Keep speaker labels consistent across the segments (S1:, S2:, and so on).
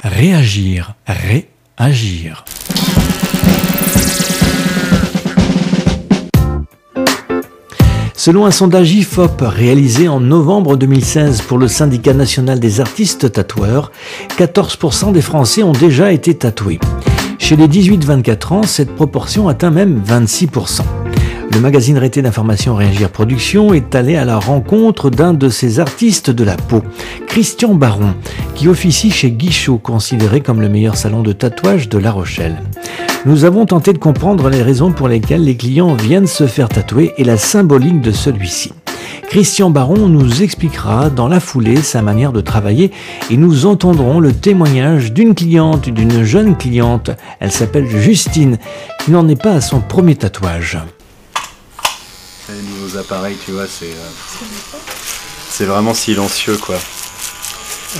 S1: Réagir, réagir. Selon un sondage IFOP réalisé en novembre 2016 pour le syndicat national des artistes tatoueurs, 14% des Français ont déjà été tatoués. Chez les 18-24 ans, cette proportion atteint même 26%. Le magazine Rété d'information Réagir Production est allé à la rencontre d'un de ces artistes de la peau, Christian Baron, qui officie chez Guichot, considéré comme le meilleur salon de tatouage de La Rochelle. Nous avons tenté de comprendre les raisons pour lesquelles les clients viennent se faire tatouer et la symbolique de celui-ci. Christian Baron nous expliquera dans la foulée sa manière de travailler et nous entendrons le témoignage d'une jeune cliente. Elle s'appelle Justine, qui n'en est pas à son premier tatouage.
S2: Les nouveaux appareils, tu vois, c'est vraiment silencieux, quoi.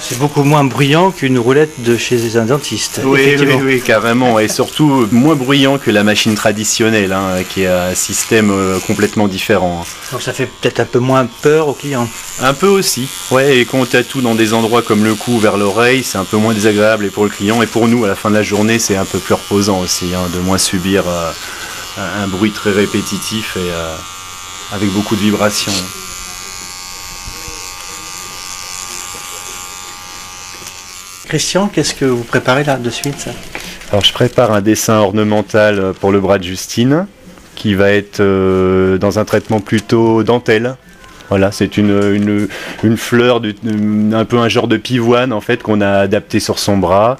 S3: C'est beaucoup moins bruyant qu'une roulette de chez un dentiste.
S2: Oui, carrément. Et surtout moins bruyant que la machine traditionnelle, qui est un système complètement différent.
S3: Donc ça fait peut-être un peu moins peur aux clients.
S2: Un peu aussi. Ouais, et quand on tatoue dans des endroits comme le cou vers l'oreille, c'est un peu moins désagréable et pour le client. Et pour nous, à la fin de la journée, c'est un peu plus reposant aussi, de moins subir un bruit très répétitif et avec beaucoup de vibrations.
S3: Christian, qu'est-ce que vous préparez là de suite?
S2: Alors je prépare un dessin ornemental pour le bras de Justine, qui va être dans un traitement plutôt dentelle. Voilà, c'est une fleur, un peu un genre de pivoine en fait, qu'on a adapté sur son bras.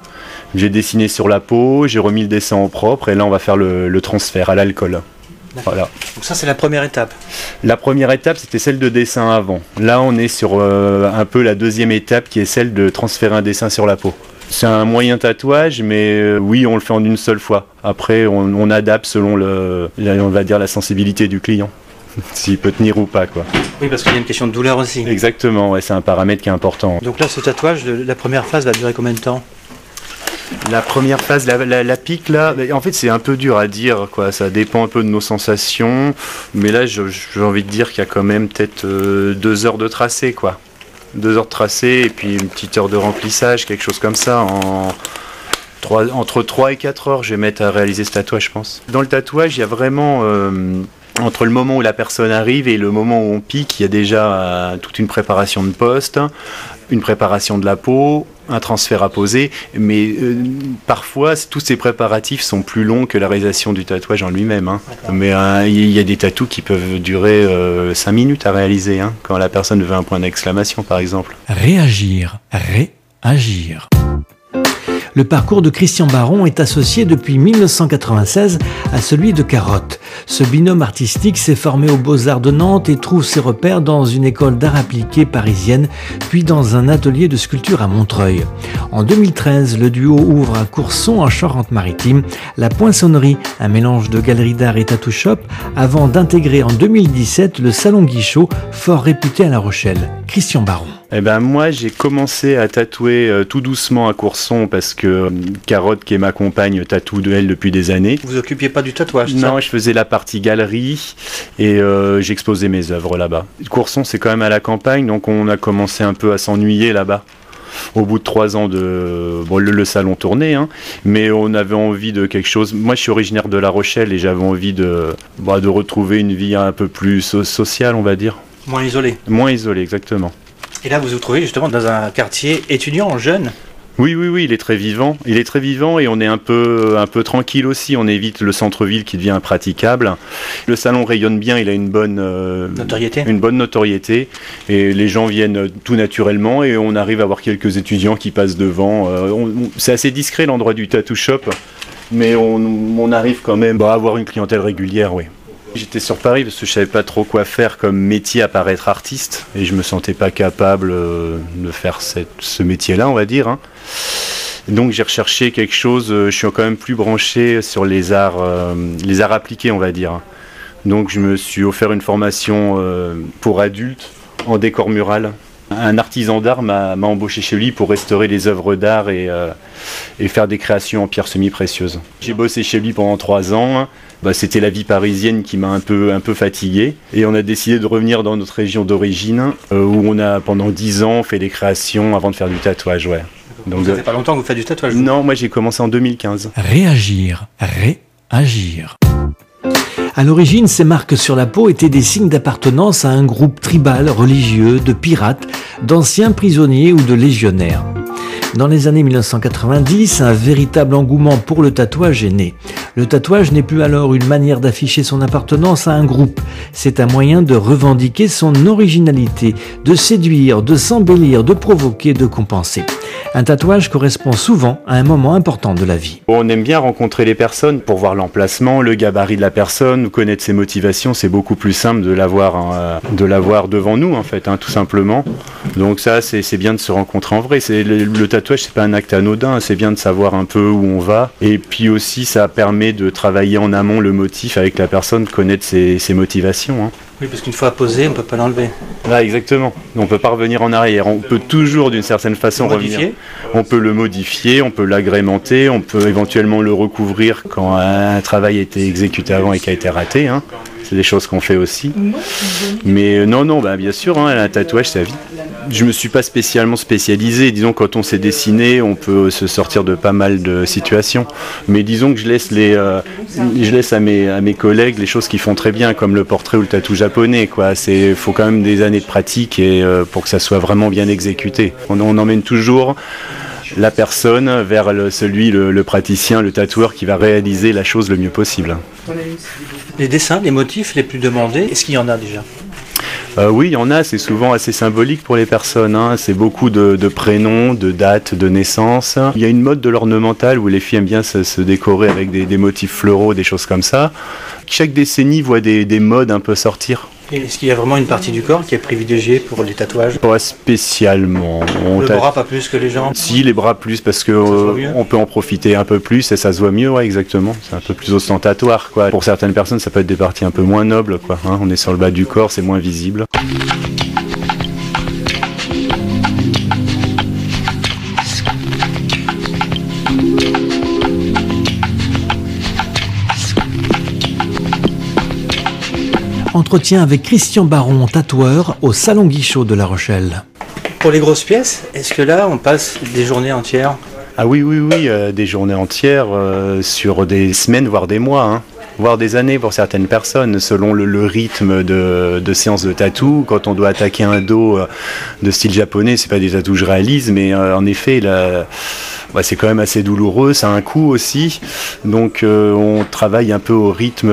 S2: J'ai dessiné sur la peau, j'ai remis le dessin en propre et là on va faire le transfert à l'alcool. Voilà.
S3: Donc ça c'est la première étape.
S2: La première étape c'était celle de dessin avant. Là on est sur un peu la deuxième étape qui est celle de transférer un dessin sur la peau. C'est un moyen tatouage mais oui on le fait en une seule fois. Après on adapte selon on va dire la sensibilité du client. S'il peut tenir ou pas, quoi.
S3: Oui, parce qu'il y a une question de douleur aussi.
S2: Exactement, ouais, c'est un paramètre qui est important.
S3: Donc là ce tatouage, la première phase va durer combien de temps?
S2: La première phase, la pique là, en fait c'est un peu dur à dire, quoi. Ça dépend un peu de nos sensations, mais là j'ai envie de dire qu'il y a quand même peut-être 2 heures de tracé, quoi. 2 heures de tracé et puis une petite heure de remplissage, quelque chose comme ça. Entre 3 et 4 heures je vais mettre à réaliser ce tatouage, je pense. Dans le tatouage il y a vraiment... entre le moment où la personne arrive et le moment où on pique, il y a déjà toute une préparation de poste, une préparation de la peau, un transfert à poser, mais parfois tous ces préparatifs sont plus longs que la réalisation du tatouage en lui-même. Mais il y a des tatous qui peuvent durer 5 minutes à réaliser, quand la personne veut un point d'exclamation par exemple.
S1: Réagir, réagir. Le parcours de Christian Baron est associé depuis 1996 à celui de Carotte. Ce binôme artistique s'est formé aux Beaux-Arts de Nantes et trouve ses repères dans une école d'art appliqué parisienne, puis dans un atelier de sculpture à Montreuil. En 2013, le duo ouvre à Courson en Charente-Maritime la Poinçonnerie, un mélange de galerie d'art et tattoo shop, avant d'intégrer en 2017 le salon Guichot, fort réputé à La Rochelle. Christian Baron.
S2: Eh ben moi j'ai commencé à tatouer tout doucement à Courson parce que Carotte qui est ma compagne tatoue de elle depuis des années.
S3: Vous occupiez pas du tatouage?
S2: Non, je faisais la partie galerie et j'exposais mes œuvres là-bas. Courson c'est quand même à la campagne donc on a commencé un peu à s'ennuyer là-bas. Au bout de 3 ans le salon tournait, mais on avait envie de quelque chose. Moi je suis originaire de La Rochelle et j'avais envie de retrouver une vie un peu plus sociale on va dire.
S3: Moins isolé?
S2: Moins isolé, exactement.
S3: Et là, vous vous trouvez justement dans un quartier étudiant, jeune?
S2: Oui, il est très vivant. Il est très vivant et on est un peu tranquille aussi. On évite le centre-ville qui devient impraticable. Le salon rayonne bien, il a une bonne notoriété. Et les gens viennent tout naturellement et on arrive à avoir quelques étudiants qui passent devant. C'est assez discret l'endroit du tattoo shop, mais on arrive quand même à avoir une clientèle régulière, oui. J'étais sur Paris parce que je savais pas trop quoi faire comme métier à part être artiste et je me sentais pas capable de faire ce métier-là, on va dire. Donc j'ai recherché quelque chose, je suis quand même plus branché sur les arts appliqués, on va dire. Donc je me suis offert une formation pour adultes en décor mural. Un artisan d'art m'a embauché chez lui pour restaurer les œuvres d'art et faire des créations en pierres semi-précieuses. J'ai bossé chez lui pendant 3 ans. C'était la vie parisienne qui m'a un peu fatigué. Et on a décidé de revenir dans notre région d'origine, où on a pendant 10 ans fait des créations avant de faire du tatouage. Ouais.
S3: Donc ça fait pas longtemps que vous faites du tatouage?
S2: Non, moi j'ai commencé en 2015.
S1: Réagir, réagir. À l'origine, ces marques sur la peau étaient des signes d'appartenance à un groupe tribal, religieux, de pirates, d'anciens prisonniers ou de légionnaires. Dans les années 1990, un véritable engouement pour le tatouage est né. Le tatouage n'est plus alors une manière d'afficher son appartenance à un groupe. C'est un moyen de revendiquer son originalité, de séduire, de s'embellir, de provoquer, de compenser. Un tatouage correspond souvent à un moment important de la vie.
S2: On aime bien rencontrer les personnes pour voir l'emplacement, le gabarit de la personne, connaître ses motivations. C'est beaucoup plus simple de l'avoir devant nous, en fait, tout simplement. Donc ça, c'est bien de se rencontrer en vrai. Le tatouage, c'est pas un acte anodin, c'est bien de savoir un peu où on va. Et puis aussi, ça permet de travailler en amont le motif avec la personne, connaître ses motivations.
S3: Oui, parce qu'une fois posé, on ne peut pas l'enlever.
S2: Là, exactement. On ne peut pas revenir en arrière. On peut toujours, d'une certaine façon, revenir. On peut le modifier, on peut l'agrémenter, on peut éventuellement le recouvrir quand un travail a été exécuté avant et qui a été raté. C'est des choses qu'on fait aussi. Mais non, bien sûr, un tatouage, c'est à vie. Je me suis pas spécialement spécialisé. Disons, quand on s'est dessiné, on peut se sortir de pas mal de situations. Mais disons que je laisse à mes collègues les choses qu'ils font très bien, comme le portrait ou le tatou japonais. Faut quand même des années de pratique pour que ça soit vraiment bien exécuté. On emmène toujours la personne vers le praticien, le tatoueur qui va réaliser la chose le mieux possible.
S3: Les dessins, les motifs les plus demandés, est-ce qu'il y en a déjà ?
S2: Oui, il y en a, c'est souvent assez symbolique pour les personnes. C'est beaucoup de prénoms, de dates, de naissance. Il y a une mode de l'ornemental où les filles aiment bien se décorer avec des motifs floraux, des choses comme ça. Chaque décennie voit des modes un peu sortir.
S3: Et est-ce qu'il y a vraiment une partie du corps qui est privilégiée pour les tatouages ?
S2: Pas spécialement.
S3: Le bras pas plus que les jambes ?
S2: Si, les bras plus, parce que on peut en profiter un peu plus et ça se voit mieux, exactement. C'est un peu plus ostentatoire, Pour certaines personnes, ça peut être des parties un peu moins nobles, On est sur le bas du corps, c'est moins visible.
S1: Entretien avec Christian Baron, tatoueur, au Salon Guichot de La Rochelle.
S3: Pour les grosses pièces, est-ce que là, on passe des journées entières ?
S2: Ah oui, des journées entières sur des semaines, voire des mois, voire des années pour certaines personnes, selon le rythme de séance de tatou. Quand on doit attaquer un dos de style japonais, c'est pas des tatous que je réalise, mais en effet, c'est quand même assez douloureux, ça a un coût aussi, donc on travaille un peu au rythme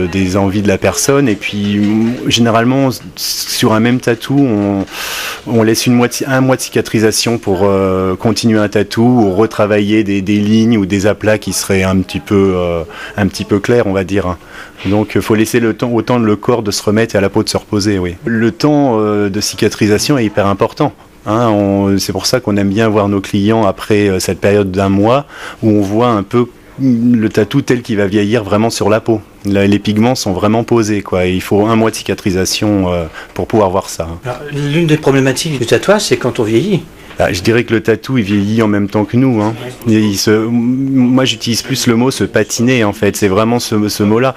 S2: des envies de la personne, et puis généralement sur un même tatou on laisse un mois de cicatrisation pour continuer un tatou ou retravailler des lignes ou des aplats qui seraient un petit peu clairs, on va dire. Donc il faut laisser autant le corps de se remettre et à la peau de se reposer, oui. Le temps de cicatrisation est hyper important. C'est pour ça qu'on aime bien voir nos clients après cette période d'un mois où on voit un peu le tatou tel qu'il va vieillir vraiment sur la peau. Les pigments sont vraiment posés, Il faut un mois de cicatrisation pour pouvoir voir ça.
S3: Alors, l'une des problématiques du tatouage, c'est quand on vieillit.
S2: Je dirais que le tatou il vieillit en même temps que nous. Moi j'utilise plus le mot se patiner en fait. C'est vraiment ce mot-là.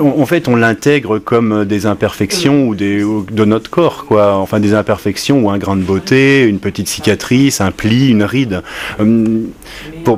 S2: En fait on l'intègre comme des imperfections de notre corps, Enfin des imperfections ou un grain de beauté, une petite cicatrice, un pli, une ride.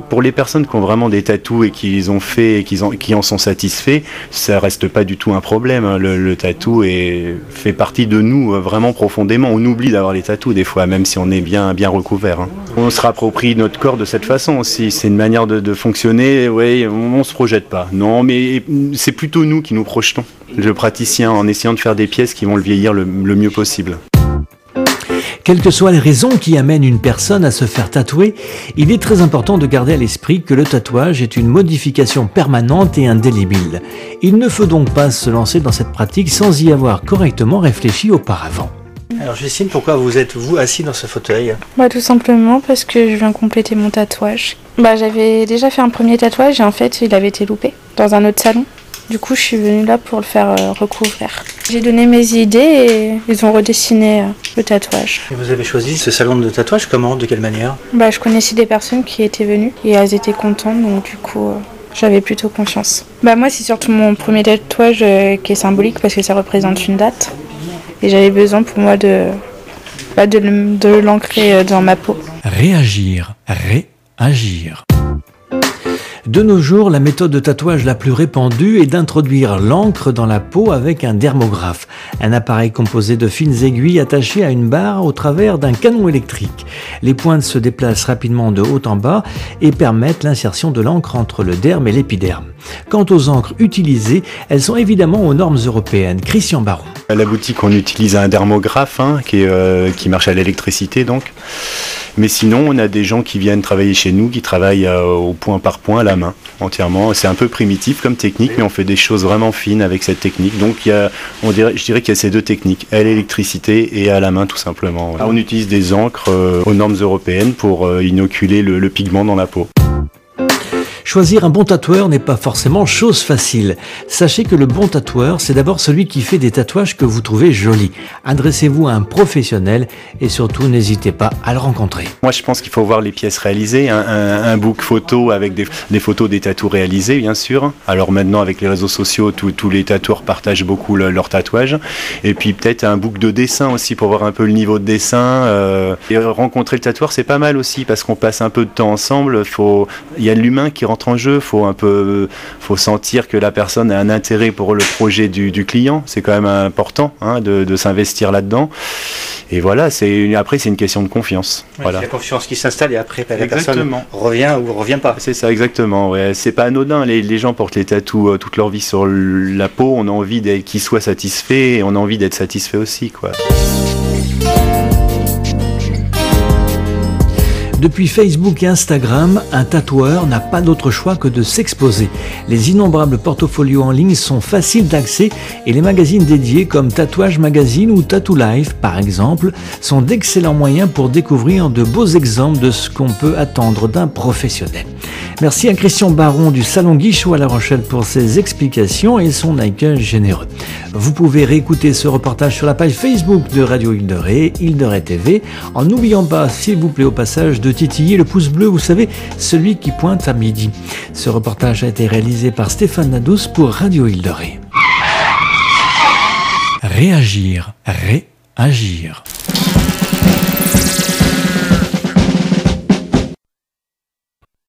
S2: Pour les personnes qui ont vraiment des tatous et qui les ont fait et qui en sont satisfaits, ça reste pas du tout un problème. Le tatou fait partie de nous vraiment profondément. On oublie d'avoir les tatous des fois, même si on est bien recouvert. On se rapproprie notre corps de cette façon aussi. C'est une manière de fonctionner. On se projette pas. Non, mais c'est plutôt nous qui nous projetons. Le praticien, en essayant de faire des pièces qui vont le vieillir le mieux possible.
S1: Quelles que soient les raisons qui amènent une personne à se faire tatouer, il est très important de garder à l'esprit que le tatouage est une modification permanente et indélébile. Il ne faut donc pas se lancer dans cette pratique sans y avoir correctement réfléchi auparavant.
S3: Alors Justine, pourquoi vous êtes assis dans ce fauteuil ?
S4: Tout simplement parce que je viens compléter mon tatouage. J'avais déjà fait un premier tatouage et en fait il avait été loupé dans un autre salon. Du coup je suis venue là pour le faire recouvrir. J'ai donné mes idées et ils ont redessiné le tatouage.
S3: Et vous avez choisi ce salon de tatouage comment ? De quelle manière ?
S4: Je connaissais des personnes qui étaient venues et elles étaient contentes, donc du coup j'avais plutôt confiance. Moi c'est surtout mon premier tatouage qui est symbolique parce que ça représente une date. Et j'avais besoin pour moi de l'ancrer dans ma peau.
S1: Réagir, Réagir. De nos jours, la méthode de tatouage la plus répandue est d'introduire l'encre dans la peau avec un dermographe, un appareil composé de fines aiguilles attachées à une barre au travers d'un canon électrique. Les pointes se déplacent rapidement de haut en bas et permettent l'insertion de l'encre entre le derme et l'épiderme. Quant aux encres utilisées, elles sont évidemment aux normes européennes. Christian Baron.
S2: À la boutique, on utilise un dermographe qui marche à l'électricité donc. Mais sinon, on a des gens qui viennent travailler chez nous, qui travaillent au point par point, à la main, entièrement. C'est un peu primitif comme technique, mais on fait des choses vraiment fines avec cette technique. Donc, je dirais qu'il y a ces deux techniques, à l'électricité et à la main, tout simplement. On utilise des encres aux normes européennes pour inoculer le pigment dans la peau.
S1: Choisir un bon tatoueur n'est pas forcément chose facile. Sachez que le bon tatoueur, c'est d'abord celui qui fait des tatouages que vous trouvez jolis. Adressez-vous à un professionnel et surtout n'hésitez pas à le rencontrer.
S2: Moi je pense qu'il faut voir les pièces réalisées, un book photo avec des photos des tatous réalisés bien sûr. Alors maintenant avec les réseaux sociaux, tous les tatoueurs partagent beaucoup leurs tatouages. Et puis peut-être un book de dessin aussi pour voir un peu le niveau de dessin. Et rencontrer le tatoueur c'est pas mal aussi parce qu'on passe un peu de temps ensemble. Il y a l'humain qui rentre en jeu, faut sentir que la personne a un intérêt pour le projet du client, c'est quand même important de s'investir là-dedans. Et voilà, après c'est une question de confiance.
S3: Oui,
S2: voilà.
S3: C'est la confiance qui s'installe et après la personne revient ou revient pas.
S2: C'est ça exactement, ouais. C'est pas anodin, les gens portent les tatous toute leur vie sur la peau, on a envie qu'ils soient satisfaits et on a envie d'être satisfait aussi, quoi.
S1: Depuis Facebook et Instagram, un tatoueur n'a pas d'autre choix que de s'exposer. Les innombrables portfolios en ligne sont faciles d'accès et les magazines dédiés comme Tatouage Magazine ou Tattoo Life, par exemple, sont d'excellents moyens pour découvrir de beaux exemples de ce qu'on peut attendre d'un professionnel. Merci à Christian Baron du Salon Guichot à La Rochelle pour ses explications et son accueil généreux. Vous pouvez réécouter ce reportage sur la page Facebook de Radio Île de Ré, Île de Ré TV, en n'oubliant pas, s'il vous plaît, au passage, de titiller le pouce bleu, vous savez, celui qui pointe à midi. Ce reportage a été réalisé par Stéphane Nadous pour Radio Île de Ré. Réagir, réagir.